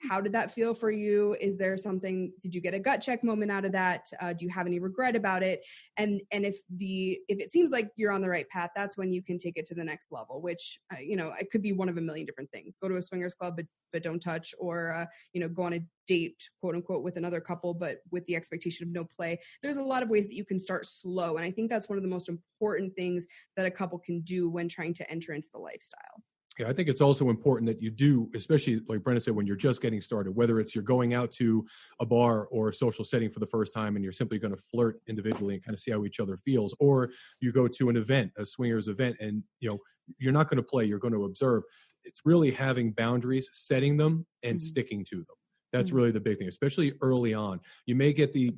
How did that feel for you? Is there something, did you get a gut check moment out of that? Do you have any regret about it? And if it seems like you're on the right path, that's when you can take it to the next level, which, it could be one of a million different things. Go to a swingers club, but don't touch, or, go on a date, quote unquote, with another couple, but with the expectation of no play. There's a lot of ways that you can start slow. And I think that's one of the most important things that a couple can do when trying to enter into the lifestyle. Yeah, I think it's also important that you do, especially like Brenna said, when you're just getting started, whether it's you're going out to a bar or a social setting for the first time and you're simply going to flirt individually and kind of see how each other feels, or you go to an event, a swingers event, and you're not going to play, you're going to observe. It's really having boundaries, setting them, and sticking to them. That's really the big thing, especially early on. You may get the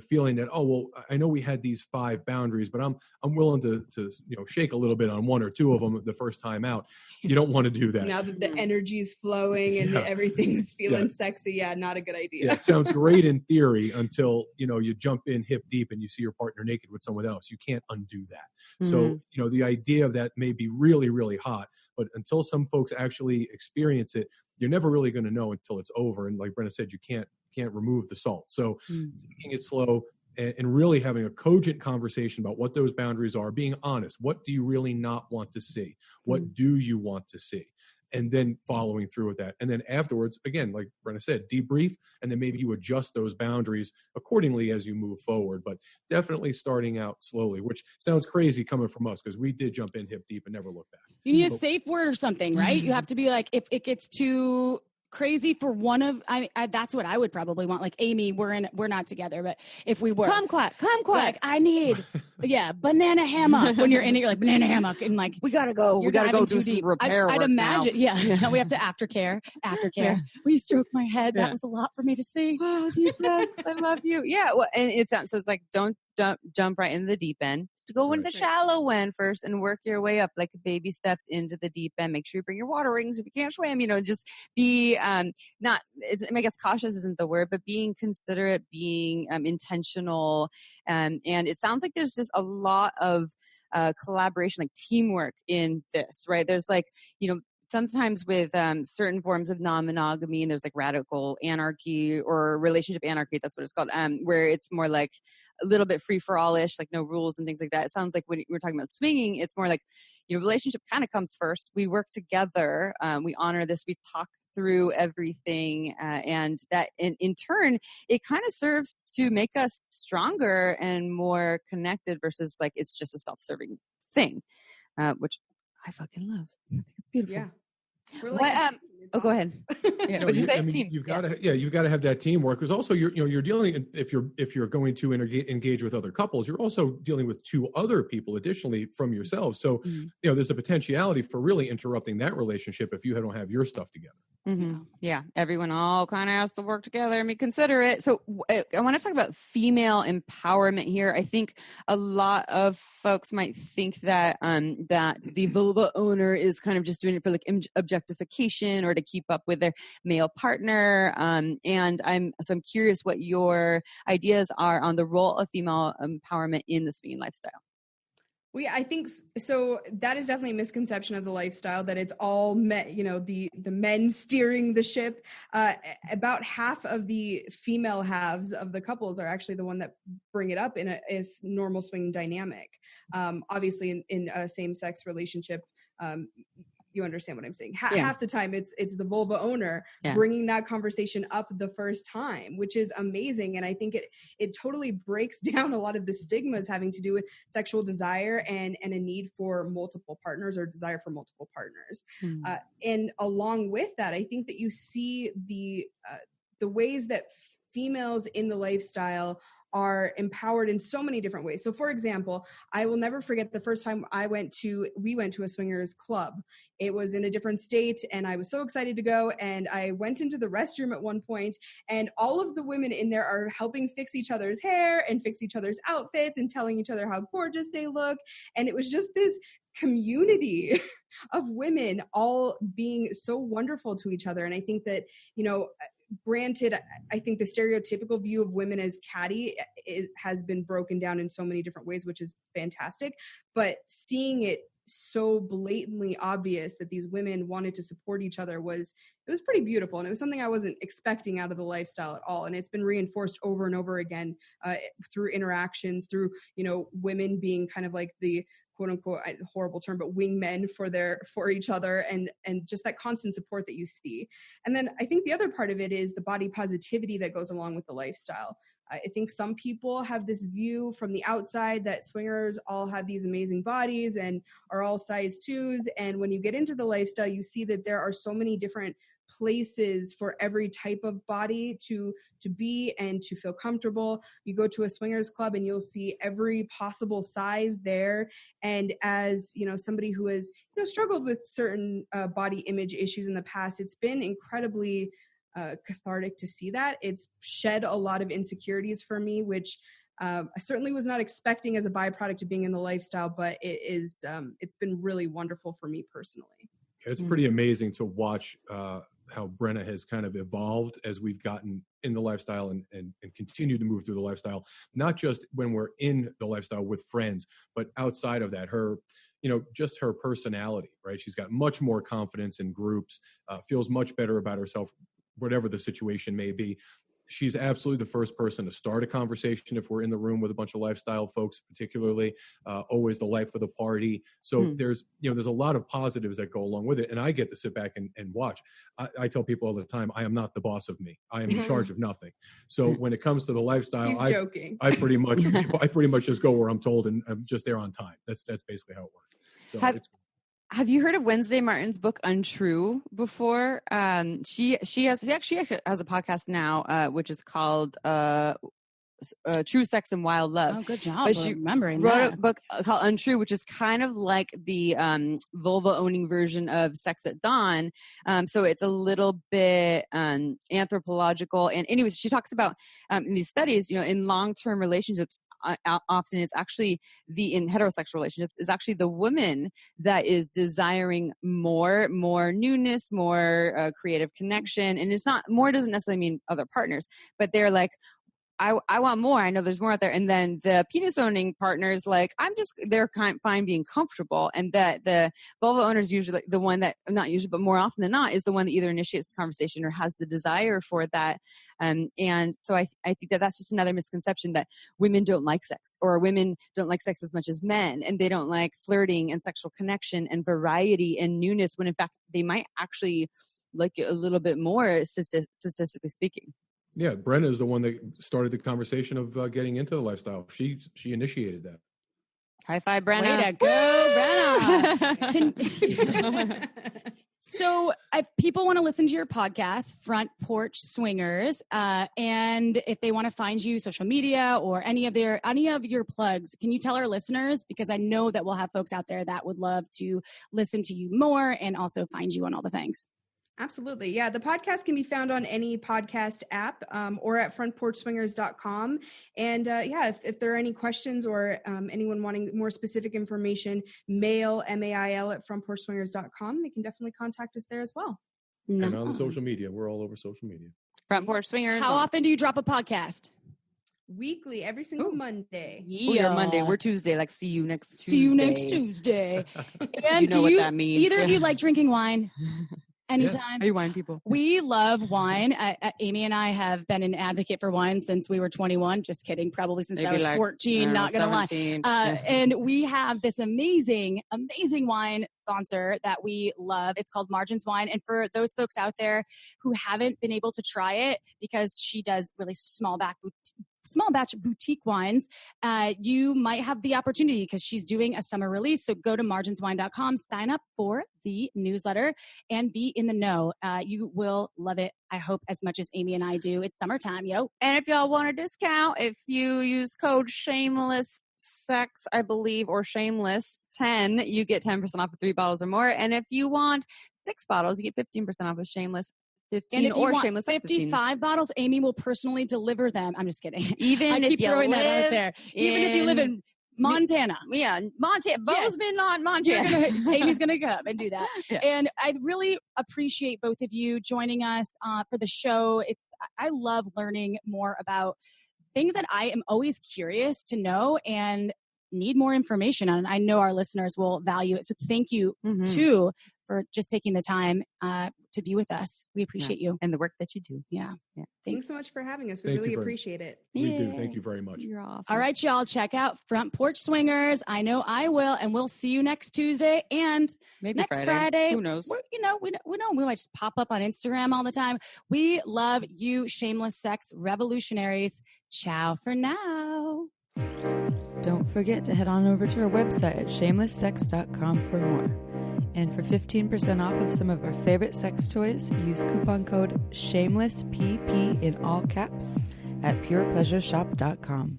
feeling that, oh, well, I know we had these 5 boundaries, but I'm willing to shake a little bit on 1 or 2 of them the first time out. You don't want to do that. Now that the energy's flowing and everything's feeling sexy, not a good idea. Yeah, it sounds great in theory until, you jump in hip deep and you see your partner naked with someone else. You can't undo that. So, the idea of that may be really, really hot, but until some folks actually experience it, you're never really going to know until it's over. And like Brenna said, you can't remove the salt. So taking it slow and really having a cogent conversation about what those boundaries are, being honest. What do you really not want to see? What do you want to see? And then following through with that. And then afterwards, again, like Brenna said, debrief, and then maybe you adjust those boundaries accordingly as you move forward. But definitely starting out slowly, which sounds crazy coming from us because we did jump in hip deep and never look back. You need a safe word or something, right? You have to be like, if it gets too crazy for one of, that's what I would probably want. Like, Amy, we're not together, but if we were, come quick. Like, I need, banana hammock. When you're in it, you're like, banana hammock, and like, we gotta go. We gotta go do some repair. I'd imagine, now we have to aftercare. Will you stroke my head? That was a lot for me to see. Oh, deep breaths. I love you. Yeah, well, and it sounds so. It's like don't jump right into the deep end. Just go into the shallow end first and work your way up, like baby steps into the deep end. Make sure you bring your water rings if you can't swim. Just be not. I guess cautious isn't the word, but being considerate, being intentional, and it sounds like there's just a lot of collaboration, like teamwork in this, right? There's like sometimes with certain forms of non-monogamy, and there's like radical anarchy or relationship anarchy, that's what it's called, where it's more like a little bit free for all-ish, like no rules and things like that. It sounds like when we're talking about swinging, it's more like, relationship kind of comes first. We work together. We honor this. We talk through everything. And that in turn, it kind of serves to make us stronger and more connected versus like it's just a self-serving thing, which I fucking love. I think it's beautiful. Yeah. We're like go ahead. Yeah, what'd you say? Team. You've got to have that teamwork, because also you're dealing, if you're going to engage with other couples, you're also dealing with two other people additionally from yourselves. So there's a potentiality for really interrupting that relationship if you don't have your stuff together. Mm-hmm. Yeah, everyone all kind of has to work together and be considerate. So I want to talk about female empowerment here. I think a lot of folks might think that that the vulva owner is kind of just doing it for like objectification or to keep up with their male partner. And I'm curious what your ideas are on the role of female empowerment in the swinging lifestyle. I think so. That is definitely a misconception of the lifestyle, that it's all men, the men steering the ship. About half of the female halves of the couples are actually the one that bring it up in a normal swinging dynamic. Obviously, in a same-sex relationship, you understand what I'm saying. Half the time it's the vulva owner bringing that conversation up the first time, which is amazing. And I think it totally breaks down a lot of the stigmas having to do with sexual desire and a need for multiple partners or desire for multiple partners. And along with that, I think that you see the ways that females in the lifestyle are empowered in so many different ways. So for example, I will never forget the first time we went to a swingers club. It was in a different state and I was so excited to go. And I went into the restroom at one point and all of the women in there are helping fix each other's hair and fix each other's outfits and telling each other how gorgeous they look. And it was just this community of women all being so wonderful to each other. And I think that, granted, I think the stereotypical view of women as catty has been broken down in so many different ways, which is fantastic. But seeing it so blatantly obvious that these women wanted to support each other was pretty beautiful. And it was something I wasn't expecting out of the lifestyle at all. And it's been reinforced over and over again through interactions, through, women being kind of like the quote unquote, horrible term, but wingmen for each other and just that constant support that you see. And then I think the other part of it is the body positivity that goes along with the lifestyle. I think some people have this view from the outside that swingers all have these amazing bodies and are all size 2s. And when you get into the lifestyle, you see that there are so many different places for every type of body to be and to feel comfortable. You go to a swingers club and you'll see every possible size there. And as somebody who has struggled with certain body image issues in the past, it's been incredibly cathartic to see that. It's shed a lot of insecurities for me, which I certainly was not expecting as a byproduct of being in the lifestyle, but it's been really wonderful for me personally. It's pretty amazing to watch how Brenna has kind of evolved as we've gotten in the lifestyle and continue to move through the lifestyle, not just when we're in the lifestyle with friends, but outside of that, her, just her personality, right? She's got much more confidence in groups, feels much better about herself, whatever the situation may be. She's absolutely the first person to start a conversation if we're in the room with a bunch of lifestyle folks, particularly, always the life of the party. So there's a lot of positives that go along with it. And I get to sit back and watch. I tell people all the time, I am not the boss of me. I am in charge of nothing. So when it comes to the lifestyle, He's joking. I pretty much just go where I'm told and I'm just there on time. That's basically how it works. So Have you heard of Wednesday Martin's book Untrue before? She actually has a podcast now, which is called True Sex and Wild Love. Oh, good job! But she wrote a book called Untrue, which is kind of like the vulva owning version of Sex at Dawn. So it's a little bit anthropological. And anyways, she talks about in these studies, in long-term relationships, often it's actually in heterosexual relationships is actually the woman that is desiring more newness, more creative connection. And it's not more doesn't necessarily mean other partners, but they're like, I want more. I know there's more out there. And then the penis owning partners, like, they're fine being comfortable. And that the vulva owner is usually the one that, not usually, but more often than not, is the one that either initiates the conversation or has the desire for that. And so I think that that's just another misconception, that women don't like sex, or women don't like sex as much as men, and they don't like flirting and sexual connection and variety and newness, when in fact they might actually like it a little bit more, statistically speaking. Yeah, Brenna is the one that started the conversation of getting into the lifestyle. She initiated that. High five, Brenna. Way to go, Brenna. So if people want to listen to your podcast, Front Porch Swingers, and if they want to find you social media or any of your plugs, can you tell our listeners? Because I know that we'll have folks out there that would love to listen to you more and also find you on all the things. Absolutely. Yeah. The podcast can be found on any podcast app or at frontporchswingers.com. And if there are any questions or anyone wanting more specific information, mail at frontporchswingers.com. They can definitely contact us there as well. And on the social media, we're all over social media. Front Porch Swingers. How often do you drop a podcast? Weekly, every single Monday. Yeah. Monday. We're Tuesday. Like, see you next Tuesday. See you next Tuesday. And you know what that means. Either of you like drinking wine? Anytime. Yes. Are you wine people? We love wine. Amy and I have been an advocate for wine since we were 21. Just kidding. Probably since I was 14. Not going to lie. And we have this amazing wine sponsor that we love. It's called Margins Wine. And for those folks out there who haven't been able to try it, because she does really small batch boutique wines, you might have the opportunity, because she's doing a summer release. So go to marginswine.com, sign up for the newsletter, and be in the know. You will love it, I hope, as much as Amy and I do. It's summertime, yo. And if y'all want a discount, if you use code shameless sex, I believe, or shameless 10, you get 10% off of 3 bottles or more. And if you want 6 bottles, you get 15% off of shameless 15, and if or you want shameless 55 bottles, Amy will personally deliver them. I'm just kidding. Even I if keep you throwing live that out there. Even if you live in Montana. Yeah, Montana. Bozeman, not Montana. Amy's going to come and do that. Yeah. And I really appreciate both of you joining us for the show. I love learning more about things that I am always curious to know and need more information on. I know our listeners will value it. So thank you too for just taking the time to be with us. We appreciate you. And the work that you do. Yeah. Thanks so much for having us. We really appreciate it. We do. Thank you very much. You're awesome. All right, y'all, check out Front Porch Swingers. I know I will. And we'll see you next Tuesday and maybe next Friday. Who knows? We might just pop up on Instagram all the time. We love you, shameless sex revolutionaries. Ciao for now. Don't forget to head on over to our website at shamelesssex.com for more. And for 15% off of some of our favorite sex toys, use coupon code SHAMELESSPP in all caps at purepleasureshop.com.